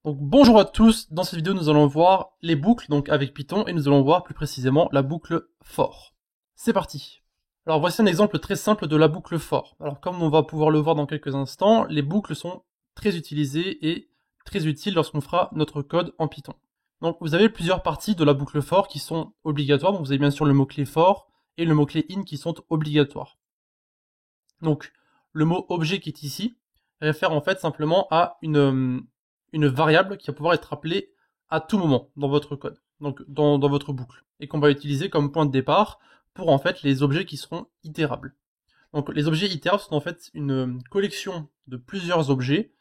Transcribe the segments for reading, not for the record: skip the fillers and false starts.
Donc bonjour à tous, dans cette vidéo nous allons voir les boucles donc avec Python et nous allons voir plus précisément la boucle for. C'est parti. Alors voici un exemple très simple de la boucle for. Alors comme on va pouvoir le voir dans quelques instants, les boucles sont très utilisées et très utiles lorsqu'on fera notre code en Python. Donc vous avez plusieurs parties de la boucle for qui sont obligatoires. Donc vous avez bien sûr le mot-clé for et le mot-clé in qui sont obligatoires. Donc le mot objet qui est ici réfère en fait simplement à une variable qui va pouvoir être appelée à tout moment dans votre code, donc dans votre boucle, et qu'on va utiliser comme point de départ pour en fait les objets qui seront itérables. Donc les objets itérables sont en fait une collection de plusieurs objets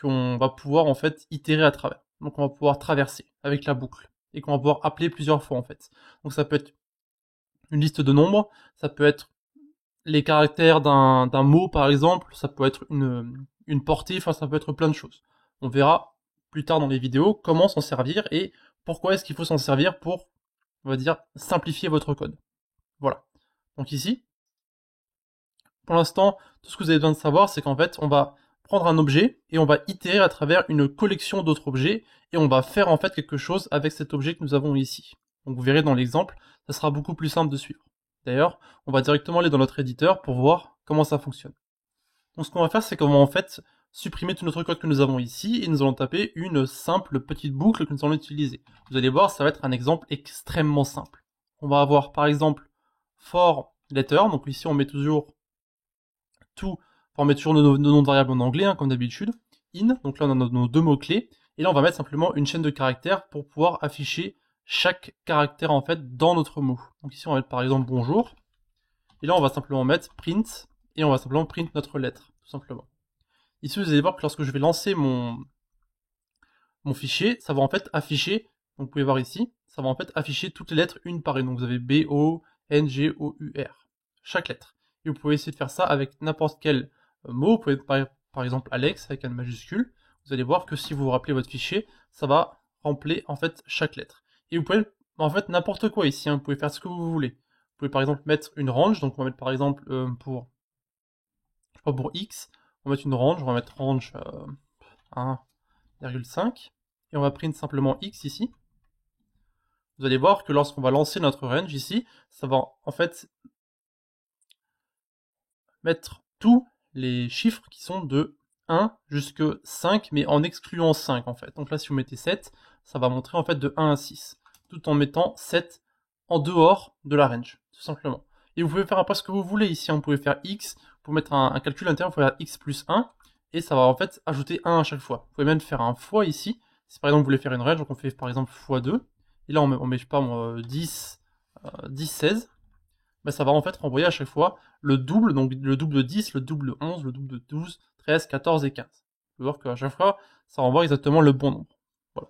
qu'on va pouvoir en fait itérer à travers. Donc on va pouvoir traverser avec la boucle et qu'on va pouvoir appeler plusieurs fois en fait. Donc ça peut être une liste de nombres, ça peut être les caractères d'un mot par exemple, ça peut être une portée, enfin ça peut être plein de choses. On verra plus tard dans les vidéos comment s'en servir et pourquoi est-ce qu'il faut s'en servir pour, on va dire, simplifier votre code. Voilà. Donc ici, pour l'instant, tout ce que vous avez besoin de savoir, c'est qu'en fait, on va prendre un objet et on va itérer à travers une collection d'autres objets et on va faire en fait quelque chose avec cet objet que nous avons ici. Donc vous verrez dans l'exemple, ça sera beaucoup plus simple de suivre. D'ailleurs, on va directement aller dans notre éditeur pour voir comment ça fonctionne. Donc ce qu'on va faire, c'est qu'on va en fait supprimer tout notre code que nous avons ici et nous allons taper une simple petite boucle que nous allons utiliser. Vous allez voir, ça va être un exemple extrêmement simple. On va avoir par exemple for letter, donc ici on met toujours tout, on met toujours nos noms de variables en anglais, hein, comme d'habitude. In, donc là on a nos deux mots-clés, et là on va mettre simplement une chaîne de caractères pour pouvoir afficher chaque caractère en fait dans notre mot. Donc ici on va mettre par exemple bonjour, et là on va simplement mettre print, et on va simplement print notre lettre, tout simplement. Ici vous allez voir que lorsque je vais lancer mon fichier, ça va en fait afficher, donc vous pouvez voir ici, ça va en fait afficher toutes les lettres une par une. Donc vous avez B, O, N, G, O, U, R, chaque lettre. Et vous pouvez essayer de faire ça avec n'importe quel mot, vous pouvez par exemple Alex avec un majuscule, vous allez voir que si vous rappelez votre fichier, ça va remplir en fait chaque lettre. Et vous pouvez en fait n'importe quoi ici, hein. Vous pouvez faire ce que vous voulez. Vous pouvez par exemple mettre une range, donc on va mettre par exemple pour X, on va mettre une range, on va mettre range 1,5, et on va print simplement X ici. Vous allez voir que lorsqu'on va lancer notre range ici, ça va en fait mettre tous les chiffres qui sont de 1 jusqu'à 5, mais en excluant 5 en fait. Donc là si vous mettez 7, ça va montrer en fait de 1 à 6, tout en mettant 7 en dehors de la range, tout simplement. Et vous pouvez faire après ce que vous voulez ici, vous pouvez faire X, pour mettre un calcul interne, vous pouvez faire X plus 1, et ça va en fait ajouter 1 à chaque fois. Vous pouvez même faire un fois ici, si par exemple vous voulez faire une range, donc on fait par exemple x2, et là on met je sais pas moi, 10, 16, ben ça va en fait renvoyer à chaque fois le double, donc le double de 10, le double de 11, le double de 12, 13, 14 et 15. Vous pouvez voir qu'à chaque fois, ça renvoie exactement le bon nombre. Voilà.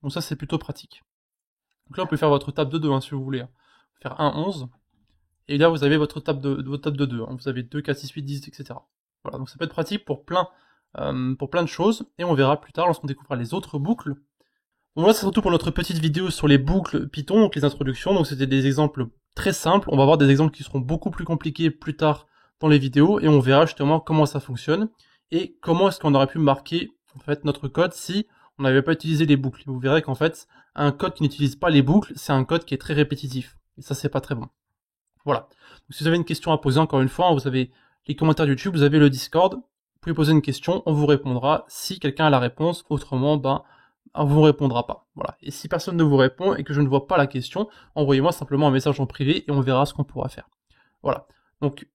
Donc ça c'est plutôt pratique. Donc là vous pouvez faire votre table de 2 hein, si vous voulez. Hein. Faire 1, 11, et là vous avez votre table de 2. Hein. Vous avez 2, 4, 6, 8, 10, etc. Voilà, donc ça peut être pratique pour plein de choses, et on verra plus tard lorsqu'on découvrira les autres boucles. Donc voilà, c'est surtout pour notre petite vidéo sur les boucles Python, donc les introductions, donc c'était des exemples très simples, on va voir des exemples qui seront beaucoup plus compliqués plus tard dans les vidéos, et on verra justement comment ça fonctionne, et comment est-ce qu'on aurait pu marquer en fait notre code si on n'avait pas utilisé les boucles. Vous verrez qu'en fait, un code qui n'utilise pas les boucles, c'est un code qui est très répétitif, et ça c'est pas très bon. Voilà, donc si vous avez une question à poser, encore une fois, vous avez les commentaires YouTube, vous avez le Discord, vous pouvez poser une question, on vous répondra si quelqu'un a la réponse, autrement, on vous répondra pas. Voilà. Et si personne ne vous répond et que je ne vois pas la question, envoyez-moi simplement un message en privé et on verra ce qu'on pourra faire. Voilà. Donc,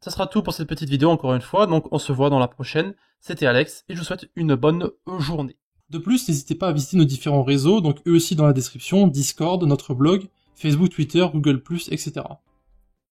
ça sera tout pour cette petite vidéo encore une fois. Donc, on se voit dans la prochaine. C'était Alex et je vous souhaite une bonne journée. De plus, n'hésitez pas à visiter nos différents réseaux, donc eux aussi dans la description, Discord, notre blog, Facebook, Twitter, Google+, etc.